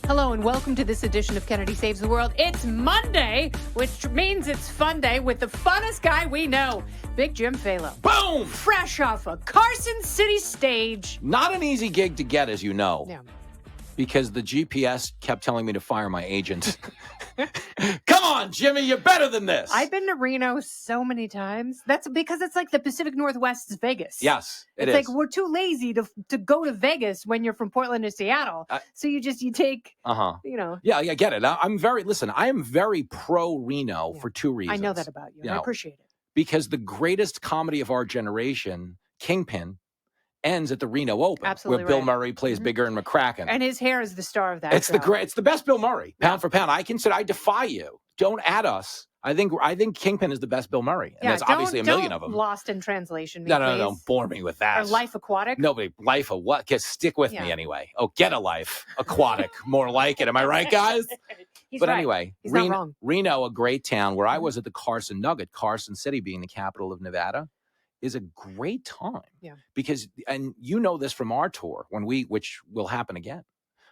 Hello and welcome to this edition of Kennedy Saves the World. It's Monday, which means it's fun day with the funnest guy we know, Big Jim Failla. Boom! Fresh off a Carson City stage. Not an easy gig to get, as you know. Yeah. Because the GPS kept telling me to fire my agent. Come on, Jimmy, you're better than this. I've been to Reno so many times. That's because it's like the Pacific Northwest's Vegas. Yes, it's like we're too lazy to go to Vegas when you're from Portland to Seattle. So you take, Yeah, I get it. I am very pro Reno for two reasons. I know that about you. I appreciate it. Because the greatest comedy of our generation, Kingpin, ends at the Reno Open, absolutely where Bill Murray plays Bigger and McCracken. And his hair is the star of that. It's the best Bill Murray, pound for pound. I defy you. Don't add us. I think Kingpin is the best Bill Murray. And that's obviously a million of them. Lost in translation. No, don't bore me with that. Or Life Aquatic. Nobody, Life of what? Stick with me anyway. Oh, Get a Life. Aquatic. More like it. Am I right, guys? Anyway, he's not wrong. Reno, a great town where I was at the Carson Nugget, Carson City being the capital of Nevada, is a great time. Yeah. Because, and you know this from our tour, which will happen again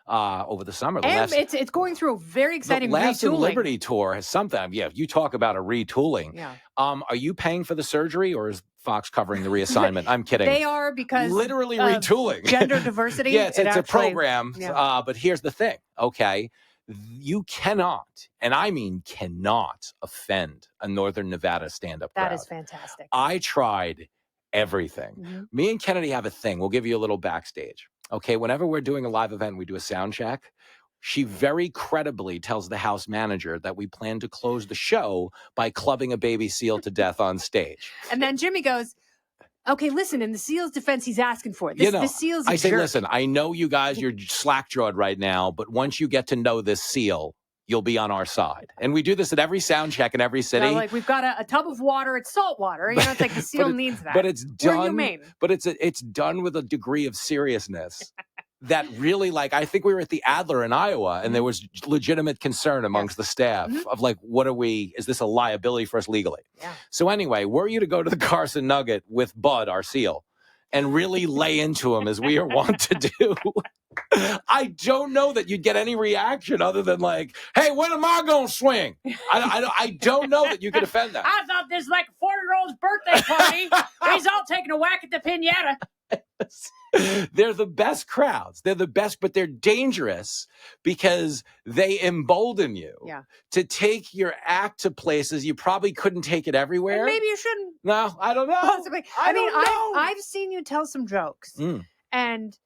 over the summer. It's going through a very exciting retooling. The Last retooling. Liberty tour has something. Yeah, you talk about a retooling. Yeah. Are you paying for the surgery or is Fox covering the reassignment? I'm kidding. They are, because literally retooling. Gender diversity. Yeah, it's a program. Yeah. But here's the thing, okay? You cannot, and I mean cannot, offend a Northern Nevada stand-up crowd. That is fantastic. I tried everything. Mm-hmm. Me and Kennedy have a thing. We'll give you a little backstage. Okay, whenever we're doing a live event, we do a sound check. She very credibly tells the house manager that we plan to close the show by clubbing a baby seal to death on stage. And then Jimmy goes, okay, listen, in the SEAL's defense, he's asking for it. The SEAL's a I say, jerk. listen, I know you guys, you're slack-jawed right now, but once you get to know this SEAL, you'll be on our side. And we do this at every sound check in every city. Like, we've got a tub of water, it's salt water. It's like the SEAL needs that. But it's done. We're humane. But it's done with a degree of seriousness that really, like, I think we were at the Adler in Iowa, and there was legitimate concern amongst the staff of like, is this a liability for us legally? Yeah. So anyway, were you to go to the Carson Nugget with Bud, our SEAL, and really lay into him as we are wont to do, I don't know that you'd get any reaction other than like, hey, when am I going to swing? I don't know that you could offend that. I thought this was like a 4-year-old's birthday party. He's all taking a whack at the piñata. They're the best crowds. They're the best, but they're dangerous because they embolden you to take your act to places you probably couldn't take it everywhere. And maybe you shouldn't. No, I don't know. Possibly. I've seen you tell some jokes, and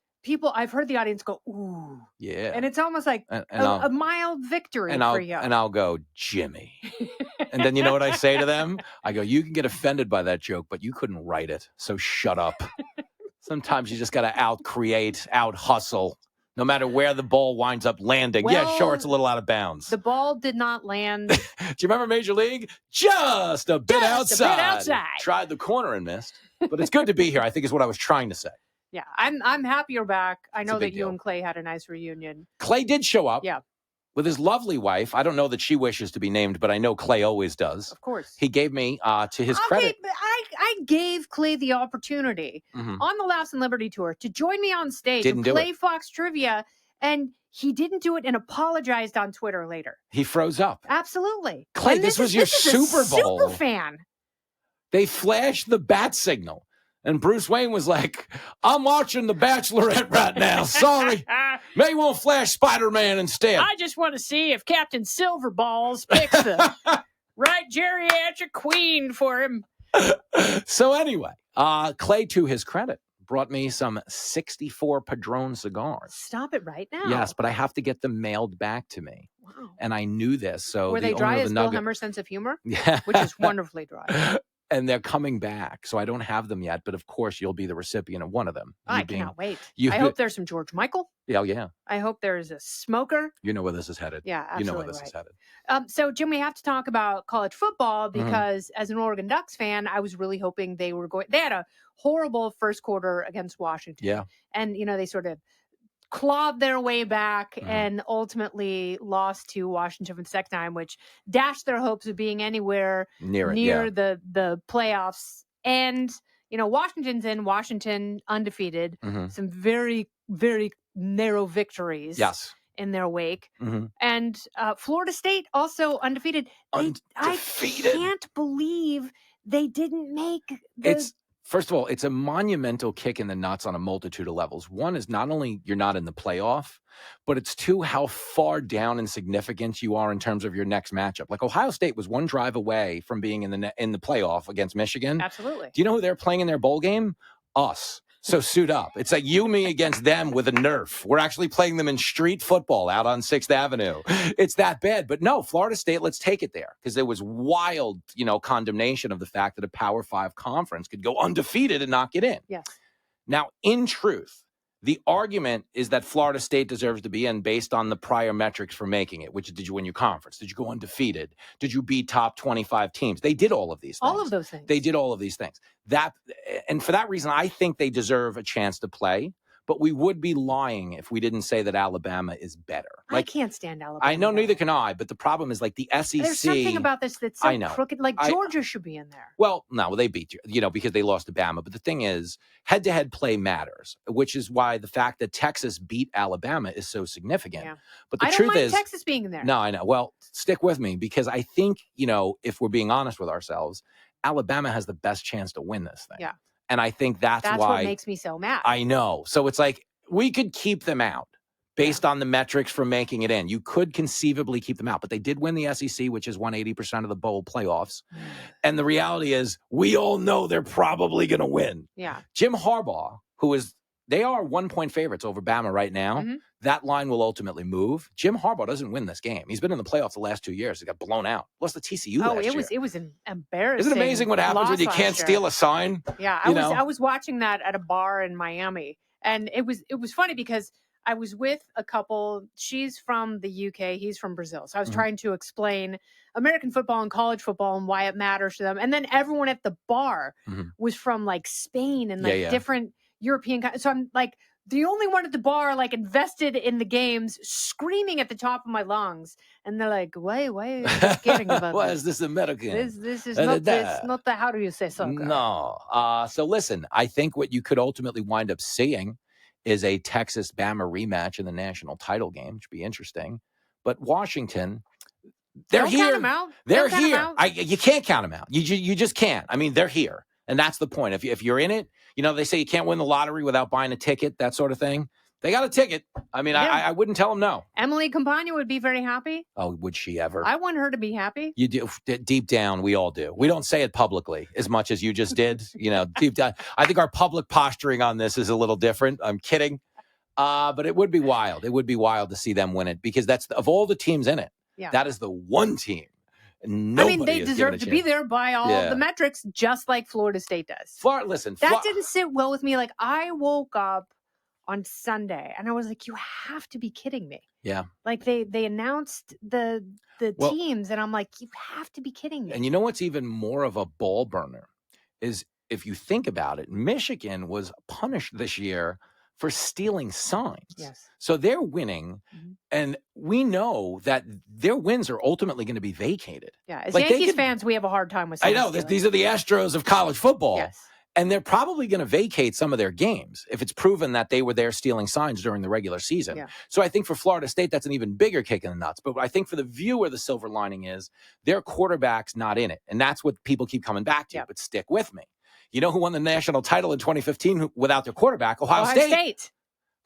I've heard the audience go, ooh. Yeah. And it's almost like a mild victory for you. And I'll go, Jimmy. And then you know what I say to them? I go, you can get offended by that joke, but you couldn't write it, so shut up. Sometimes you just got to out-create, out-hustle, no matter where the ball winds up landing. Well, yeah, sure, it's a little out of bounds. The ball did not land. Do you remember Major League? Just a bit outside. Tried the corner and missed. But it's good to be here, I think is what I was trying to say. Yeah, I'm happy you're back. I know that you deal. and Clay had a nice reunion. Clay did show up. Yeah. With his lovely wife. I don't know that she wishes to be named, but I know Clay always does. Of course. He gave me, to his credit. But I gave Clay the opportunity on the Laughs and Liberty tour to join me on stage and play Fox Trivia, and he didn't do it and apologized on Twitter later. He froze up. Absolutely. Clay, this was your Super Bowl. Super fan. They flashed the bat signal. And Bruce Wayne was like, I'm watching The Bachelorette right now. Sorry. Maybe we'll flash Spider-Man instead. I just want to see if Captain Silverballs picks the right geriatric queen for him. So anyway, Clay, to his credit, brought me some 64 Padron cigars. Stop it right now. Yes, but I have to get them mailed back to me. Wow. And I knew this. So were they dry as Bill Hemmer's sense of humor? Yeah. Which is wonderfully dry. And they're coming back. So I don't have them yet. But of course, you'll be the recipient of one of them. I cannot wait. I hope there's some George Michael. Yeah. I hope there's a smoker. You know where this is headed. Yeah, absolutely. You know where this is headed. So, Jim, we have to talk about college football because as an Oregon Ducks fan, I was really hoping they had a horrible first quarter against Washington. Yeah. And, they sort of clawed their way back and ultimately lost to Washington for the second time, which dashed their hopes of being anywhere near the playoffs. And, Washington's in Washington undefeated. Some very, very narrow victories. Yes. in their wake. And Florida State also undefeated. I can't believe they didn't make the... First of all, it's a monumental kick in the nuts on a multitude of levels. One is not only you're not in the playoff, but it's two, how far down in significance you are in terms of your next matchup. Like Ohio State was one drive away from being in the playoff against Michigan. Absolutely. Do you know who they're playing in their bowl game? Us. So suit up. It's like you, me against them with a Nerf. We're actually playing them in street football out on 6th Avenue. It's that bad. But no, Florida State, let's take it there. Because there was wild, condemnation of the fact that a Power 5 conference could go undefeated and not get in. Yes. Now, in truth, the argument is that Florida State deserves to be in based on the prior metrics for making it, which did you win your conference? Did you go undefeated? Did you beat top 25 teams? They did all of these things. All of those things. They did all of these things. And for that reason, I think they deserve a chance to play. But we would be lying if we didn't say that Alabama is better. I can't stand Alabama. I know, neither can I. But the problem is, like, the SEC. There's something about this that's so crooked. Like, Georgia should be in there. Well, no, they beat you, because they lost to Bama. But the thing is, head-to-head play matters, which is why the fact that Texas beat Alabama is so significant. Yeah. But the truth is, Texas being in there. No, I know. Well, stick with me, because I think, if we're being honest with ourselves, Alabama has the best chance to win this thing. Yeah. And I think that's why what makes me so mad. I know. So it's like we could keep them out based on the metrics for making it in. You could conceivably keep them out, but they did win the SEC, which is 180% of the bowl playoffs. And the reality is we all know they're probably going to win. Yeah. Jim Harbaugh, they are 1-point favorites over Bama right now. Mm-hmm. That line will ultimately move. Jim Harbaugh doesn't win this game. He's been in the playoffs the last 2 years. He got blown out. Lost to TCU last year. It was an embarrassing. Isn't it amazing what happens when you can't steal a sign? Yeah, I was watching that at a bar in Miami, and it was funny because I was with a couple. She's from the UK. He's from Brazil. So I was trying to explain American football and college football and why it matters to them. And then everyone at the bar was from like Spain and different European. So I'm like the only one at the bar, like invested in the games, screaming at the top of my lungs. And they're like, why are you scaring about Why this? Is this American? This is not this, not the, how do you say soccer? No. So listen, I think what you could ultimately wind up seeing is a Texas-Bama rematch in the national title game, which would be interesting. But Washington, they're Don't here. Count them out. They're Don't here. Count them out. You can't count them out. You just can't. I mean, they're here. And that's the point. If you're in it, they say you can't win the lottery without buying a ticket, that sort of thing. They got a ticket. I mean, I wouldn't tell them no. Emily Campagna would be very happy. Oh, would she ever? I want her to be happy. You do. Deep down, we all do. We don't say it publicly as much as you just did. Deep down. I think our public posturing on this is a little different. I'm kidding. But it would be wild. It would be wild to see them win it because of all the teams in it, that is the one team. They deserve to be there by all the metrics, just like Florida State does. That didn't sit well with me. Like, I woke up on Sunday and I was like, you have to be kidding me. Yeah. Like they announced the teams and I'm like, you have to be kidding me. And you know what's even more of a ball burner is if you think about it, Michigan was punished this year for stealing signs. Yes. So they're winning, and we know that their wins are ultimately going to be vacated. Yeah, as Yankees fans, we have a hard time with signs. I know, these are the Astros of college football. Yes. And they're probably going to vacate some of their games if it's proven that they were there stealing signs during the regular season. Yeah. So I think for Florida State, that's an even bigger kick in the nuts. But I think for the viewer, the silver lining is their quarterback's not in it. And that's what people keep coming back to. Yeah. But stick with me. You know who won the national title in 2015 without their quarterback? Ohio State.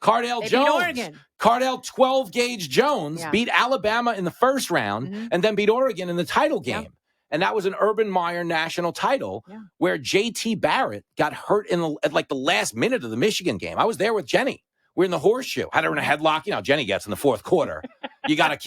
Cardale Jones. Beat Oregon. Cardale 12-gauge Jones beat Alabama in the first round and then beat Oregon in the title game. Yeah. And that was an Urban Meyer national title where J.T. Barrett got hurt at the last minute of the Michigan game. I was there with Jenny. We're in the horseshoe. Had her in a headlock. Jenny gets in the fourth quarter. You gotta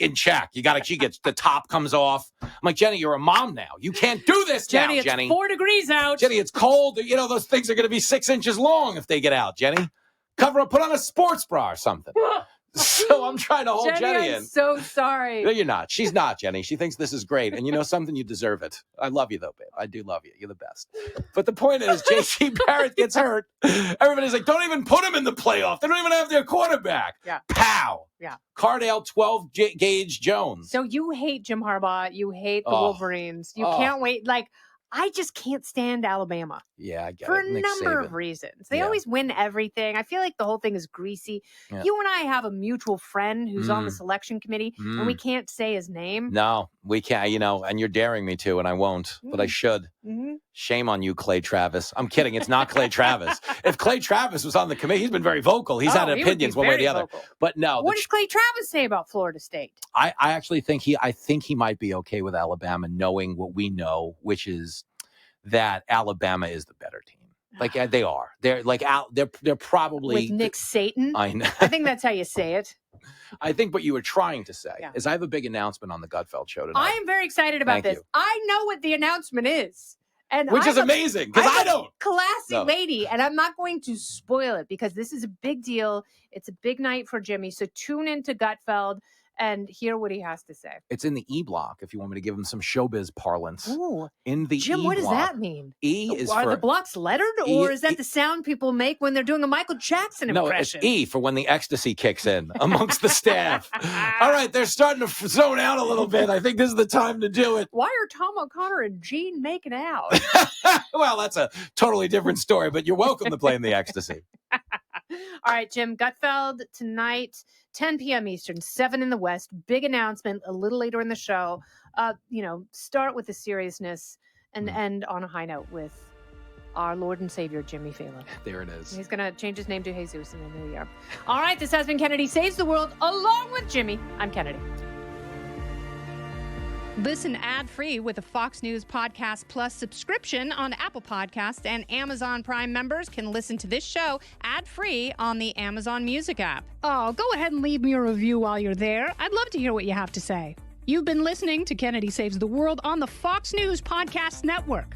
in check. She gets the top comes off. I'm like, Jenny, you're a mom now. You can't do this Jenny, now, Jenny. It's 4 degrees out. Jenny, it's cold. Those things are gonna be 6 inches long if they get out, Jenny. Cover up, put on a sports bra or something. So I'm trying to hold Jenny in. I'm so sorry. No, you're not. She's not, Jenny. She thinks this is great. And you know something? You deserve it. I love you, though, babe. I do love you. You're the best. But the point is, J.C. Barrett gets hurt. Everybody's like, don't even put him in the playoff. They don't even have their quarterback. Yeah. Pow. Yeah. Cardale 12-gauge Jones. So you hate Jim Harbaugh. You hate the Wolverines. You can't wait. Like, I just can't stand Alabama. Yeah, I get for it. a number of reasons. They always win everything. I feel like the whole thing is greasy. Yeah. You and I have a mutual friend who's on the selection committee, and we can't say his name. No, we can't, and you're daring me to, and I won't, but I should. Mm-hmm. Shame on you, Clay Travis. I'm kidding. It's not Clay Travis. If Clay Travis was on the committee, he's been very vocal. He's had opinions one way or the other. But no. What does Clay Travis say about Florida State? I actually think he might be okay with Alabama, knowing what we know, which is that Alabama is the better team. Like they are. They're like they're probably with Nick Saban. I know. I think that's how you say it. I think what you were trying to say is I have a big announcement on the Gutfeld show tonight. I am very excited about this. I know what the announcement is. And which is amazing because I don't. Classy lady, and I'm not going to spoil it because this is a big deal. It's a big night for Jimmy. So tune into Gutfeld and hear what he has to say. It's in the E block, if you want me to give him some showbiz parlance. Ooh. In the Jim, E what block. does that mean? E is Are the blocks lettered, or is that the sound people make when they're doing a Michael Jackson impression? No, it's E for when the ecstasy kicks in amongst the staff. All right, they're starting to zone out a little bit. I think this is the time to do it. Why are Tom O'Connor and Gene making out? Well, that's a totally different story, but you're welcome to play in the ecstasy. All right, Jim, Gutfeld tonight, 10 p.m. Eastern, 7 in the West. Big announcement a little later in the show. Start with the seriousness and end on a high note with our Lord and Savior, Jimmy Failla. There it is. He's going to change his name to Jesus in the new year. All right, this has been Kennedy Saves the World along with Jimmy. I'm Kennedy. Listen ad-free with a Fox News Podcast Plus subscription on Apple Podcasts, and Amazon Prime members can listen to this show ad-free on the Amazon Music app. Oh, go ahead and leave me a review while you're there. I'd love to hear what you have to say. You've been listening to Kennedy Saves the World on the Fox News Podcast Network.